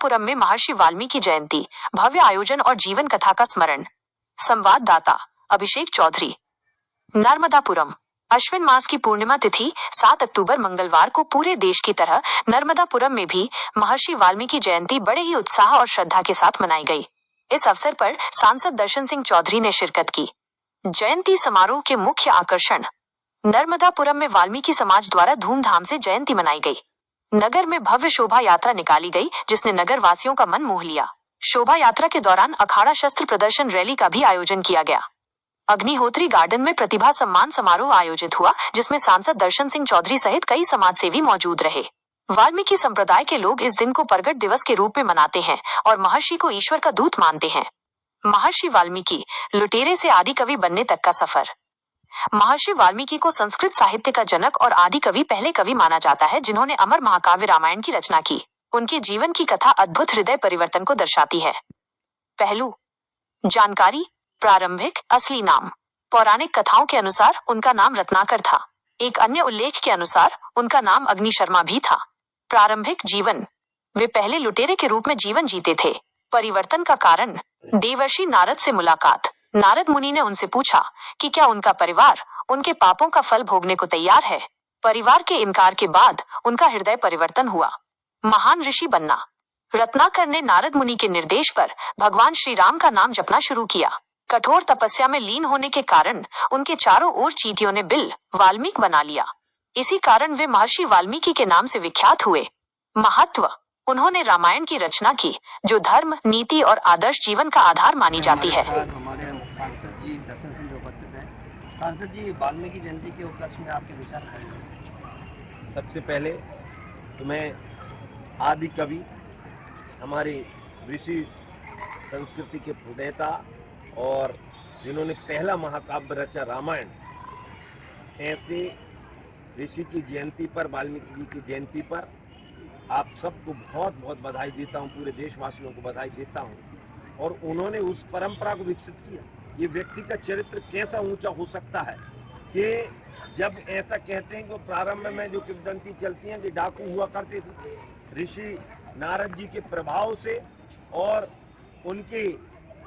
नर्मदापुरम में महर्षि वाल्मीकि जयंती, भव्य आयोजन और जीवन कथा का स्मरण। संवाददाता अभिषेक चौधरी। नर्मदापुरम। अश्विन मास की पूर्णिमा तिथि 7 अक्टूबर मंगलवार को पूरे देश की तरह नर्मदापुरम में भी महर्षि वाल्मीकि जयंती बड़े ही उत्साह और श्रद्धा के साथ मनाई गई। इस अवसर पर सांसद दर्शन सिंह चौधरी ने शिरकत की। जयंती समारोह के मुख्य आकर्षण। नर्मदापुरम में वाल्मीकि समाज द्वारा धूमधाम से जयंती मनाई गई। नगर में भव्य शोभा यात्रा निकाली गई, जिसने नगर वासियों का मन मोह लिया। शोभा यात्रा के दौरान अखाड़ा शस्त्र प्रदर्शन रैली का भी आयोजन किया गया। अग्निहोत्री गार्डन में प्रतिभा सम्मान समारोह आयोजित हुआ, जिसमें सांसद दर्शन सिंह चौधरी सहित कई समाजसेवी मौजूद रहे। वाल्मीकि संप्रदाय के लोग इस दिन को प्रगट दिवस के रूप में मनाते हैं और महर्षि को ईश्वर का दूत मानते हैं। महर्षि वाल्मीकि, लुटेरे से आदि कवि बनने तक का सफर। महर्षि वाल्मीकि को संस्कृत साहित्य का जनक और आदि कवि पहले कवि माना जाता है, जिन्होंने अमर महाकाव्य रामायण की रचना की। उनके जीवन की कथा अद्भुत हृदय परिवर्तन को दर्शाती है। पहलू। जानकारी। प्रारंभिक असली नाम। पौराणिक कथाओं के अनुसार उनका नाम रत्नाकर था। एक अन्य उल्लेख के अनुसार उनका नाम अग्नि शर्मा भी था। प्रारंभिक जीवन। वे पहले लुटेरे के रूप में जीवन जीते थे। परिवर्तन का कारण। देवर्षि नारद से मुलाकात। नारद मुनि ने उनसे पूछा कि क्या उनका परिवार उनके पापों का फल भोगने को तैयार है। परिवार के इनकार के बाद उनका हृदय परिवर्तन हुआ। महान ऋषि बनना। रत्नाकर ने नारद मुनि के निर्देश पर भगवान श्री राम का नाम जपना शुरू किया। कठोर तपस्या में लीन होने के कारण उनके चारों ओर चींटियों ने बिल वाल्मीकि बना लिया। इसी कारण वे महर्षि वाल्मीकि के नाम से विख्यात हुए। महत्व। उन्होंने रामायण की रचना की, जो धर्म, नीति और आदर्श जीवन का आधार मानी जाती है। हमारे सांसद जी दर्शन सिंह जो उपस्थित हैं। सांसद जी, वाल्मीकि जयंती के उपलक्ष्य में आपके विचार करेंगे। सबसे पहले तो मैं आदि कवि, हमारे ऋषि संस्कृति के प्रणेता और जिन्होंने पहला महाकाव्य रचा रामायण, ऐसे ऋषि की जयंती पर, वाल्मीकि जी की जयंती पर आप सबको बहुत बहुत बधाई देता हूँ, पूरे देशवासियों को बधाई देता हूँ। और उन्होंने उस परंपरा को विकसित किया। ये व्यक्ति का चरित्र कैसा ऊंचा हो सकता है कि जब ऐसा कहते हैं कि प्रारंभ में जो किंवदंती चलती हैं कि डाकू हुआ करते थे, ऋषि नारद जी के प्रभाव से और उनकी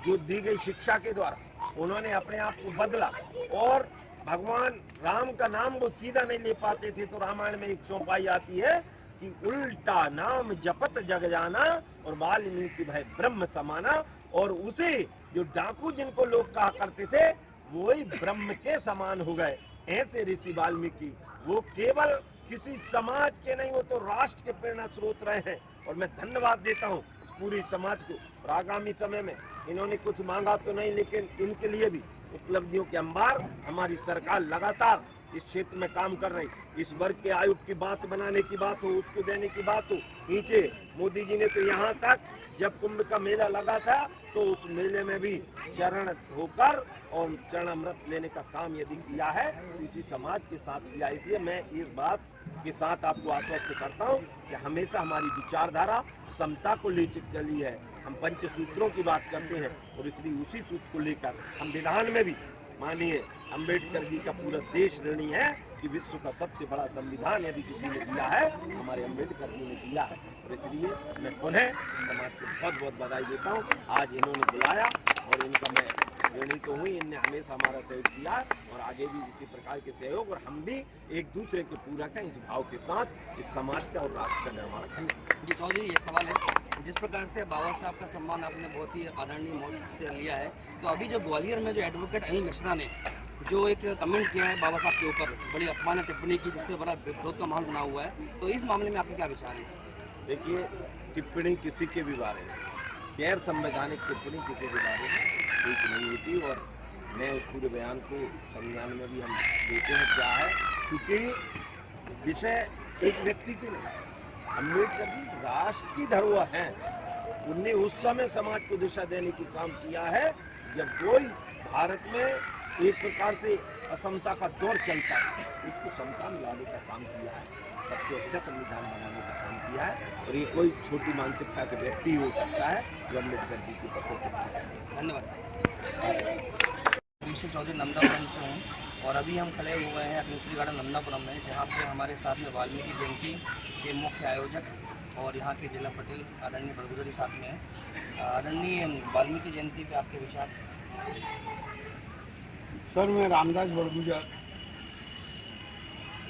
जो दी गई शिक्षा के द्वारा उन्होंने अपने आप को बदला और भगवान राम का नाम वो सीधा नहीं ले पाते थे। तो रामायण में एक चौपाई आती है कि उल्टा नाम जपत जग जाना और वाल्मीकि भय ब्रह्म समाना। और उसे जो डाकू जिनको लोग कहा करते थे, वो ही ब्रह्म के समान हो गए। ऐसे ऋषि वाल्मीकि, वो केवल किसी समाज के नहीं, वो तो राष्ट्र के प्रेरणा स्रोत रहे हैं। और मैं धन्यवाद देता हूँ पूरी समाज को। और आगामी समय में इन्होंने कुछ मांगा तो नहीं, लेकिन इनके लिए भी उपलब्धियों के अंबार हमारी सरकार लगातार इस क्षेत्र में काम कर रही। इस वर्ग के आयोग की बात बनाने की बात हो, उसको देने की बात हो, नीचे मोदी जी ने तो यहाँ तक जब कुंभ का मेला लगा था तो उस मेले में भी चरण होकर और चरणामृत लेने का काम यदि किया है तो इसी समाज के साथ किया। इसलिए मैं इस बात के साथ आपको आश्वस्त करता हूँ कि हमेशा हमारी विचारधारा समता को लेकर चली है। हम पंचसूत्रों की बात करते हैं और इसलिए उसी सूत्र को लेकर हम विधान में भी माननीय अम्बेडकर जी का पूरा देश ऋणी है कि विश्व का सबसे बड़ा संविधान यदि किसी ने दिया है, हमारे अम्बेडकर जी ने दिया है। और इसलिए मैं पुनः समाज को बहुत बहुत बधाई देता हूँ। आज इन्होंने बुलाया और इनका मैं ऋणी तो हुई, इनने हमेशा हमारा सहयोग किया और आगे भी इसी प्रकार के सहयोग, और हम भी एक दूसरे के पूरक हैं इस भाव के साथ इस समाज का और राष्ट्र का निर्माण करें। जी चौधरी, ये सवाल है, जिस प्रकार से बाबा साहब का सम्मान आपने बहुत ही आदरणीय मौत से लिया है, तो अभी जो ग्वालियर में जो एडवोकेट अनिल मिश्रा ने जो एक कमेंट किया है बाबा साहब के ऊपर, बड़ी अपमान टिप्पणी की, जिसपे बड़ा विरोध का माहौल बना हुआ है, तो इस मामले में आपके क्या विचार है? देखिए, टिप्पणी किसी के भी बारे में, गैर संवैधानिक टिप्पणी किसी के बारे में ठीक नहीं होती। और मैं उस पूरे बयान को संज्ञान में भी हम देते हैं क्या है, क्योंकि विषय एक व्यक्ति की नहीं, अम्बेडकर जी राष्ट्र की धरोहर हैं। उनने उस समय समाज को दिशा देने की काम किया है जब कोई भारत में एक प्रकार से असमता का दौर चलता है, उसको समता में लाने का काम किया है, सबसे अच्छा संविधान बनाने का काम किया है। और ये कोई छोटी मानसिकता के व्यक्ति हो सकता है जो अम्बेडकर जी की पसंद। धन्यवाद। ऋषि चौधरी नंदापुरम से हूँ और अभी हम खड़े हुए हैं अग्निहोत्री गार्डन नंदापुरम में, जहाँ पे हमारे साथ में वाल्मीकि जयंती के मुख्य आयोजक और यहाँ के जिला पटेल आदरणीय बड़गुजर जी साथ में हैं। आदरणीय वाल्मीकि जयंती पे आपके विचार? सर, मैं रामदास बड़गुजर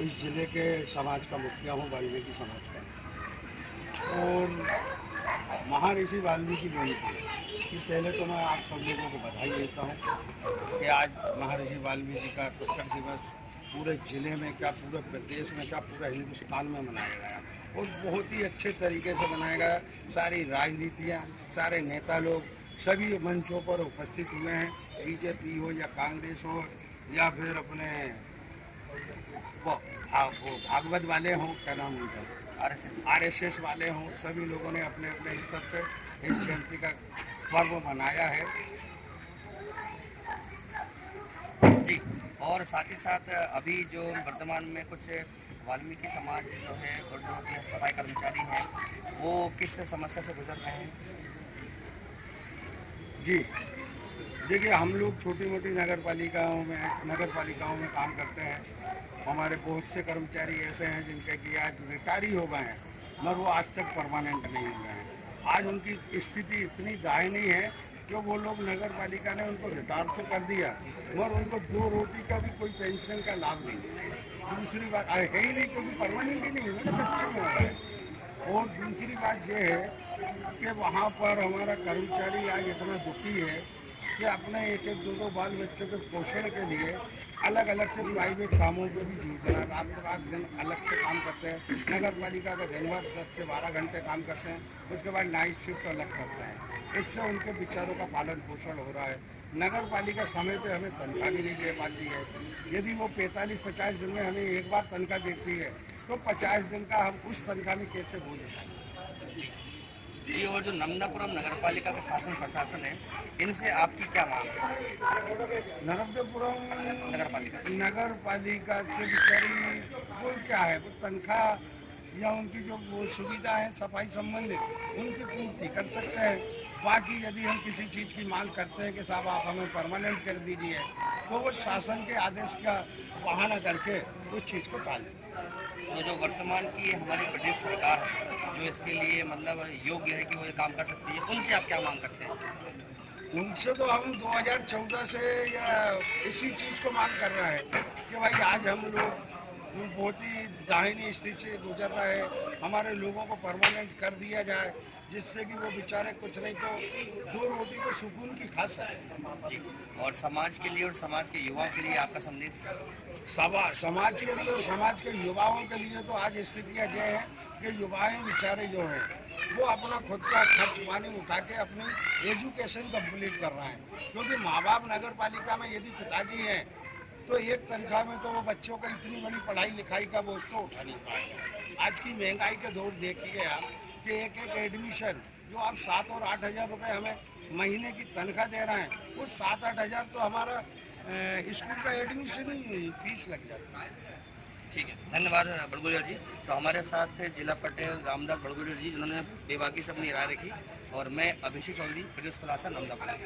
इस जिले के समाज का मुखिया हूँ, वाल्मीकि समाज का। और महर्षि वाल्मीकि जयंती कि पहले तो मैं आप सब लोगों को बधाई देता हूँ कि आज महर्षि वाल्मीकि का शिक्षक दिवस पूरे जिले में क्या, पूरे प्रदेश में क्या, पूरे हिंदुस्तान में मनाया गया और बहुत ही अच्छे तरीके से मनाया गया। सारी राजनीतियाँ, सारे नेता लोग सभी मंचों पर उपस्थित हुए हैं, बीजेपी हो या कांग्रेस हो या फिर अपने वो भागवत वाले हों, क्या नाम उनका, आरएसएस वाले हों, सभी लोगों ने अपने अपने स्तर से इस जयंती का पर्व मनाया है जी। और साथ ही साथ अभी जो वर्तमान में कुछ वाल्मीकि समाज जो है और जो कि सफाई कर्मचारी हैं वो किस समस्या से गुजर रहे हैं? जी, देखिए, हम लोग छोटी मोटी नगर पालिकाओं में काम करते हैं। हमारे बहुत से कर्मचारी ऐसे हैं जिनके कि आज रिटायरी हो गए हैं मगर वो आज तक परमानेंट नहीं हुए हैं। आज उनकी स्थिति इतनी दयनीय है कि वो लोग, नगर पालिका ने उनको रिटायर तो कर दिया मगर उनको 2 रोटी का भी कोई पेंशन का लाभ नहीं है। दूसरी बात है ही नहीं, क्योंकि परमानेंट ही नहीं है ना, बच्चे में हो गए। और दूसरी बात ये है कि वहाँ पर हमारा कर्मचारी आज इतना दुखी है कि अपने एक एक दो बाल बच्चों के पोषण के लिए अलग अलग से प्राइवेट कामों पे भी जूझ रहा है। रात दिन अलग से काम करते हैं। नगर पालिका का दिन भर 10 से 12 घंटे काम करते हैं, उसके बाद नाइट शिफ्ट अलग करते हैं। इससे उनके बेचारों का पालन पोषण हो रहा है। नगर पालिका समय पे हमें तनख्वाह भी नहीं दे पाती है। यदि वो 45-50 दिन में हमें एक बार तनख्वाह देती है तो 50 दिन का हम उस तनख्वाह में कैसे बोझ उठाएं? जी। और जो नर्मदापुरम नगर पालिका का शासन प्रशासन है, इनसे आपकी क्या मांग है? नर्मदापुरम नगर पालिका से बेचारी वो क्या है, वो तनख्वाह या उनकी जो वो सुविधा है सफाई संबंधित उनकी पूर्ति कर सकते हैं। बाकी यदि हम किसी चीज़ की मांग करते हैं कि साहब आप हमें परमानेंट कर दीजिए, तो वो शासन के आदेश का बहाना करके उस चीज़ को टाल दें। तो जो वर्तमान की हमारी प्रदेश सरकार है जो इसके लिए मतलब योग्य है कि वो ये काम कर सकती है, उनसे आप क्या मांग करते हैं? उनसे तो हम 2014 से या इसी चीज़ को मांग कर रहे हैं कि भाई आज हम लोग बहुत ही दाहिनी स्थिति से गुजर रहे हैं, हमारे लोगों को परमानेंट कर दिया जाए जिससे कि वो बेचारे कुछ नहीं तो 2 रोटी को सुकून की खा सकें। और समाज के लिए और समाज के युवाओं के लिए आपका संदेश? समाज के लिए और समाज के युवाओं के लिए तो आज स्थितियाँ ये है कि युवाएं बेचारे जो हैं वो अपना खुद का खर्च पानी उठा के अपनी एजुकेशन कंप्लीट कर रहे हैं। क्योंकि माँ बाप नगर पालिका में यदि पिताजी हैं तो एक तनख्वाह में तो वो बच्चों का इतनी बड़ी पढ़ाई लिखाई का बोझ तो उठा नहीं पाएगा। आज की महंगाई के दौर देखिए आप कि एक एडमिशन जो आप 7 और 8 हज़ार रुपये हमें महीने की तनख्वाह दे रहे हैं, वो 7-8 हज़ार तो हमारा स्कूल का एडमिशन ही फीस लग जाता है। ठीक है, धन्यवाद बड़गुजर जी। तो हमारे साथ थे जिला पटेल रामदास बड़गुजर जी जिन्होंने बेबाकी से अपनी राय रखी, और मैं अभिषेक चौधरी, प्रदेश खुलासा, नर्मदापुरम।